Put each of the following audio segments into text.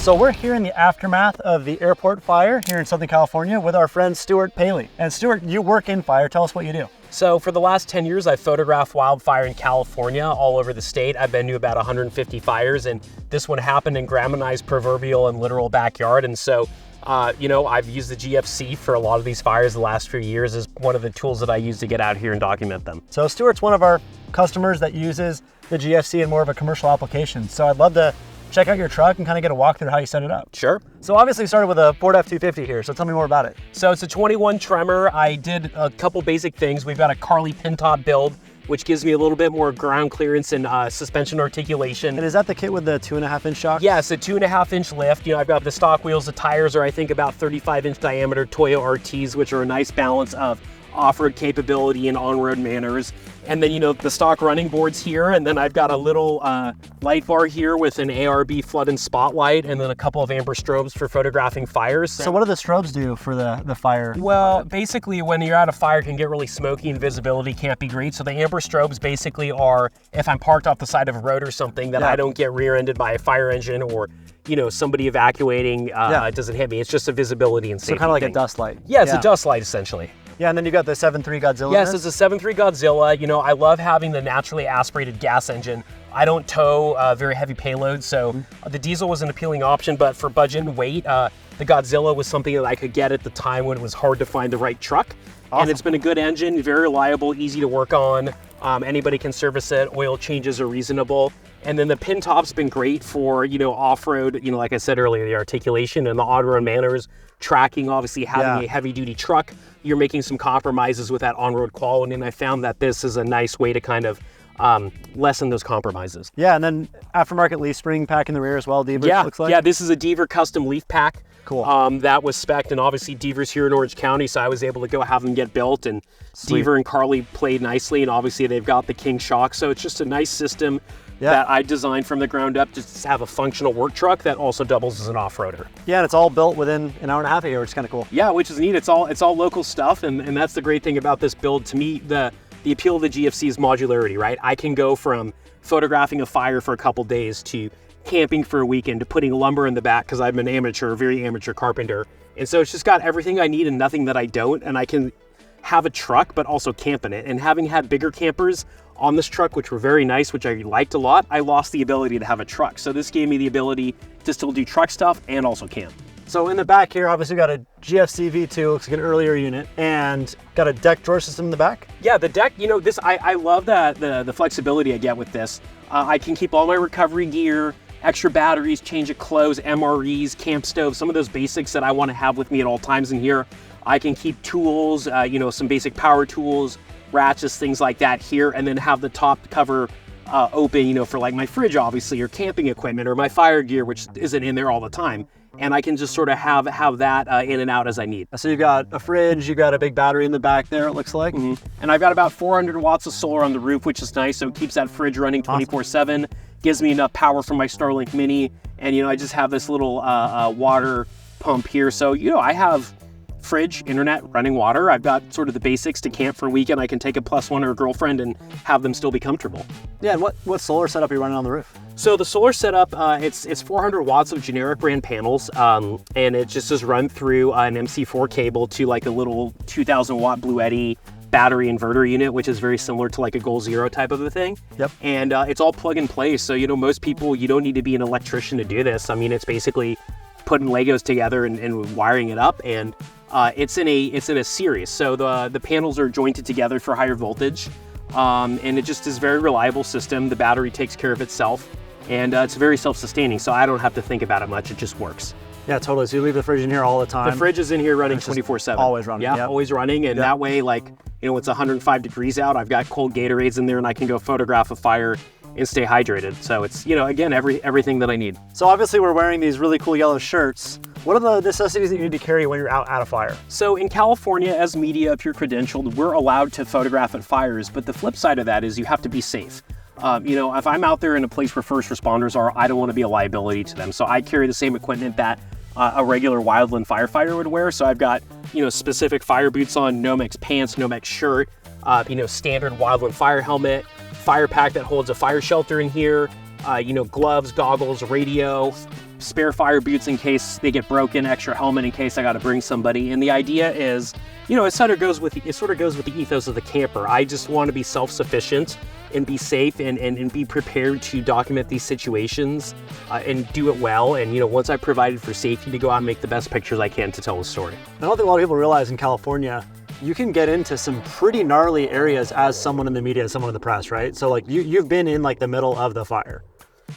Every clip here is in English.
So we're here in the aftermath of the airport fire here in Southern California with our friend Stuart Palley. And Stuart, you work in fire. Tell us what you do. So for the last 10 years, I've photographed wildfire in California, all over the state. I've been to about 150 fires, and this one happened in Graham and I's proverbial and literal backyard. And so, I've used the GFC for a lot of these fires the last few years as one of the tools that I use to get out here and document them. So Stuart's one of our customers that uses the GFC in more of a commercial application. So I'd love to check out your truck and kind of get a walk through how you set it up. Sure. So obviously you started with a Ford F-250 here, so tell me more about it. So it's a 21 Tremor. I did a couple basic things. We've got a Carly pin top build, which gives me a little bit more ground clearance and suspension articulation. And is that the kit with the 2.5-inch shock? Yeah, it's a 2.5-inch lift. I've got the stock wheels. The tires are, I think, about 35-inch diameter Toyo RTs, which are a nice balance of off-road capability and on-road manners. And then, the stock running boards here. And then I've got a little light bar here with an ARB flood and spotlight, and then a couple of amber strobes for photographing fires. So what do the strobes do for the fire? Well, basically when you're at a fire, it can get really smoky and visibility can't be great. So the amber strobes basically are, if I'm parked off the side of a road or something, that I don't get rear-ended by a fire engine or somebody evacuating, it doesn't hit me. It's just a visibility and safety. So kind of like thing. a dust light. Yeah, it's a dust light essentially. Yeah, and then you got the 7.3 Godzilla. Yes, it's a 7.3 Godzilla. I love having the naturally aspirated gas engine. I don't tow very heavy payloads, so the diesel was an appealing option, but for budget and weight, the Godzilla was something that I could get at the time when it was hard to find the right truck. Awesome. And it's been a good engine, very reliable, easy to work on. Anybody can service it. Oil changes are reasonable. And then the pin top's been great for, off-road, like I said earlier, the articulation and the on-road manners, tracking, obviously having a heavy-duty truck. You're making some compromises with that on-road quality, and I found that this is a nice way to kind of lessen those compromises. Yeah, and then aftermarket leaf spring pack in the rear as well, Deaver, looks like? Yeah, this is a Deaver custom leaf pack. Cool. That was spec'd, and obviously Deaver's here in Orange County, so I was able to go have them get built, and Sweet. Deaver and Carly played nicely, and obviously they've got the King shock, so it's just a nice system that I designed from the ground up just to have a functional work truck that also doubles as an off-roader. Yeah, and it's all built within an hour and a half of here, which is kind of cool. Yeah, which is neat. It's all local stuff, and that's the great thing about this build. To me, the appeal of the GFC is modularity, right? I can go from photographing a fire for a couple days to camping for a weekend to putting lumber in the back because I'm an very amateur carpenter. And so it's just got everything I need and nothing that I don't, and I can have a truck but also camp in it. And having had bigger campers on this truck, which were very nice, which I liked a lot, I lost the ability to have a truck. So this gave me the ability to still do truck stuff and also camp. So in the back here, obviously we got a GFC V2, looks like an earlier unit, and got a deck drawer system in the back. Yeah, the deck, this I love that the flexibility I get with this. I can keep all my recovery gear, extra batteries, change of clothes, MREs, camp stoves, some of those basics that I want to have with me at all times in here. I can keep tools, some basic power tools, ratchets, things like that here, and then have the top cover open, for like my fridge, obviously, or camping equipment, or my fire gear, which isn't in there all the time. And I can just sort of have that in and out as I need. So you've got a fridge, you've got a big battery in the back there, it looks like. Mm-hmm. And I've got about 400 watts of solar on the roof, which is nice. So it keeps that fridge running 24/7, gives me enough power from my Starlink Mini. And, I just have this little water pump here. So, I have fridge, internet, running water. I've got sort of the basics to camp for a weekend. I can take a +1 or a girlfriend and have them still be comfortable. Yeah, and what solar setup are you running on the roof? So the solar setup, it's 400 watts of generic brand panels, and it just is run through an MC4 cable to like a little 2,000 watt Bluetti battery inverter unit, which is very similar to like a Goal Zero type of a thing. Yep. And it's all plug and play. So, most people, you don't need to be an electrician to do this. I mean, it's basically putting Legos together and wiring it up, and it's in a series. So the panels are jointed together for higher voltage, and it just is a very reliable system. The battery takes care of itself, and it's very self-sustaining, so I don't have to think about it much. It just works. Yeah, totally. So you leave the fridge in here all the time. The fridge is in here running 24/7. Always running. Yeah, always running, and that way, it's 105 degrees out, I've got cold Gatorades in there, and I can go photograph a fire and stay hydrated. So it's, again, everything that I need. So obviously we're wearing these really cool yellow shirts. What are the necessities that you need to carry when you're out at a fire? So in California, as media, if you're credentialed, we're allowed to photograph at fires, but the flip side of that is you have to be safe. If I'm out there in a place where first responders are, I don't want to be a liability to them. So I carry the same equipment that a regular wildland firefighter would wear. So I've got, specific fire boots on, Nomex pants, Nomex shirt, standard wildland fire helmet, fire pack that holds a fire shelter in here, gloves, goggles, radio, spare fire boots in case they get broken, extra helmet in case I got to bring somebody. And the idea is, it sort of goes with the ethos of the camper. I just want to be self-sufficient and be safe and be prepared to document these situations and do it well. And once I've provided for safety, to go out and make the best pictures I can to tell a story. I don't think a lot of people realize in California, you can get into some pretty gnarly areas as someone in the media, as someone in the press, right? So like you've been in like the middle of the fire.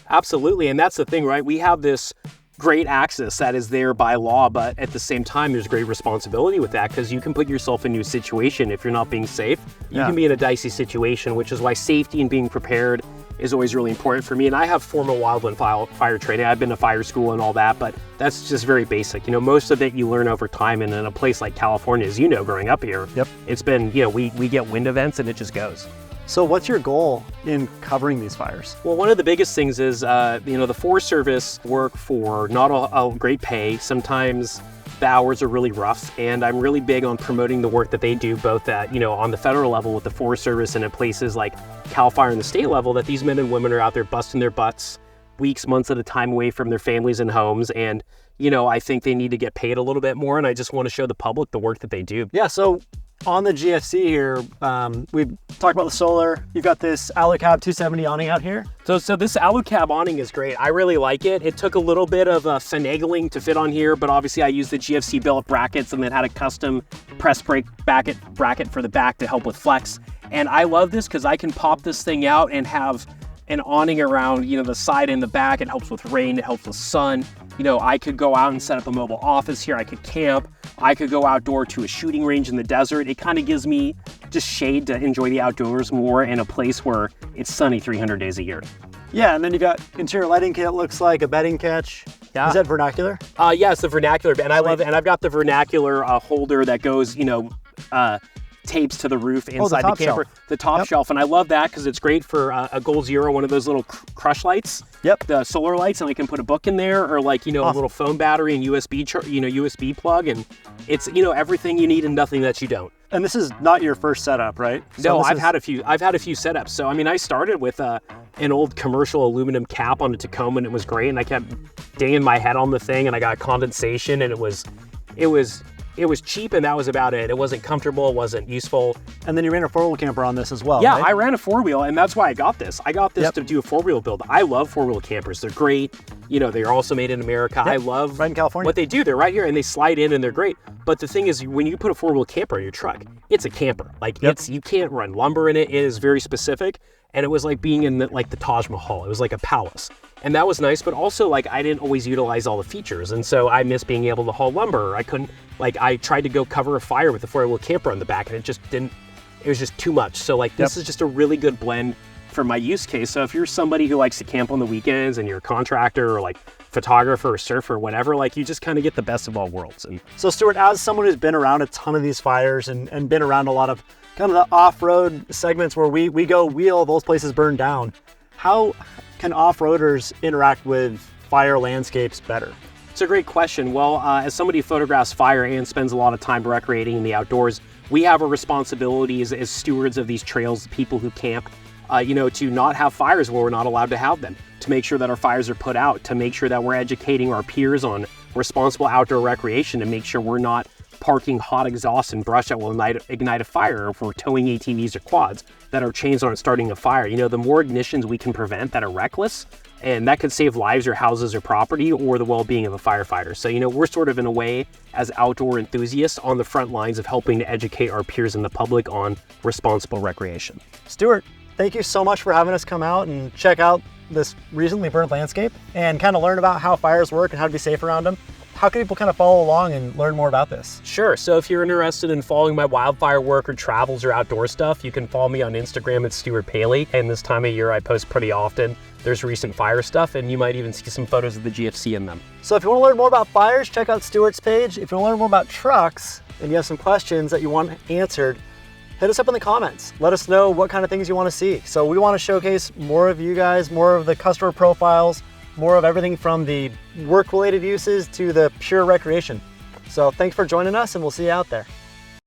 Absolutely, and that's the thing, right? We have this great access that is there by law, but at the same time, there's great responsibility with that because you can put yourself into a situation if you're not being safe. You can be in a dicey situation, which is why safety and being prepared is always really important for me. And I have formal wildfire training. I've been to fire school and all that, but that's just very basic. Most of it you learn over time. And in a place like California, as growing up here, it's been, we get wind events and it just goes. So what's your goal in covering these fires? Well, one of the biggest things is, the Forest Service work for not a great pay. Sometimes the hours are really rough, and I'm really big on promoting the work that they do, both at, on the federal level with the Forest Service and at places like CAL FIRE and the state level, that these men and women are out there busting their butts weeks, months at a time away from their families and homes. And, I think they need to get paid a little bit more, and I just want to show the public the work that they do. Yeah, so on the GFC here, we've talked about the solar. You've got this Alucab 270 awning out here. So this Alucab awning is great. I really like it. It took a little bit of finagling to fit on here, but obviously I used the GFC billet brackets and then had a custom press brake bracket for the back to help with flex. And I love this because I can pop this thing out and have an awning around, the side and the back. It helps with rain, it helps with sun. I could go out and set up a mobile office here. I could camp. I could go outdoor to a shooting range in the desert. It kind of gives me just shade to enjoy the outdoors more in a place where it's sunny 300 days a year. Yeah, and then you got interior lighting kit, looks like a bedding catch. Yeah. Is that vernacular? Yeah, it's the vernacular, and I love it. And I've got the vernacular holder that goes, tapes to the roof inside the camper. The top shelf, and I love that because it's great for a Goal Zero, one of those little crush lights. The solar lights, and I can put a book in there, or like a little phone battery and USB plug, and it's everything you need and nothing that you don't. And this is not your first setup, right? No, I've had a few setups. So I started with an old commercial aluminum cap on a Tacoma, and it was great, and I kept dinging my head on the thing, and I got condensation, and it was cheap, and that was about it. It wasn't comfortable, it wasn't useful. And then you ran a four-wheel camper on this as well, Yeah, right? I ran a four-wheel, and that's why I got this. I got this to do a four-wheel build. I love four-wheel campers. They're great. They're also made in America. I love right in California. What they do. They're right here, and they slide in, and they're great. But the thing is, when you put a four-wheel camper in your truck, it's a camper. You can't run lumber in it. It is very specific. And it was like being in the Taj Mahal. It was like a palace. And that was nice, but also I didn't always utilize all the features. And so I missed being able to haul lumber. I couldn't, I tried to go cover a fire with a four-wheel camper on the back, and it was just too much. So this is just a really good blend for my use case. So if you're somebody who likes to camp on the weekends and you're a contractor or photographer or surfer or whatever, you just kind of get the best of all worlds. And so Stuart, as someone who's been around a ton of these fires and been around a lot of kind of the off-road segments where we go wheel, those places burn down, how can off-roaders interact with fire landscapes better? It's a great question. Well, as somebody who photographs fire and spends a lot of time recreating in the outdoors, we have a responsibility as stewards of these trails, people who camp, to not have fires where we're not allowed to have them, to make sure that our fires are put out, to make sure that we're educating our peers on responsible outdoor recreation, to make sure we're not parking hot exhaust and brush that will ignite a fire, or if we're towing ATVs or quads, that our chains aren't starting a fire. The more ignitions we can prevent that are reckless, and that could save lives or houses or property or the well-being of a firefighter. So, we're sort of in a way as outdoor enthusiasts on the front lines of helping to educate our peers and the public on responsible recreation. Stuart, thank you so much for having us come out and check out this recently burned landscape and kind of learn about how fires work and how to be safe around them. How can people kind of follow along and learn more about this? Sure. So if you're interested in following my wildfire work or travels or outdoor stuff, you can follow me on Instagram at Stuart Palley. And this time of year, I post pretty often. There's recent fire stuff, and you might even see some photos of the GFC in them. So if you want to learn more about fires, check out Stuart's page. If you want to learn more about trucks and you have some questions that you want answered, hit us up in the comments. Let us know what kind of things you want to see. So we want to showcase more of you guys, more of the customer profiles, more of everything from the work-related uses to the pure recreation. So thanks for joining us, and we'll see you out there.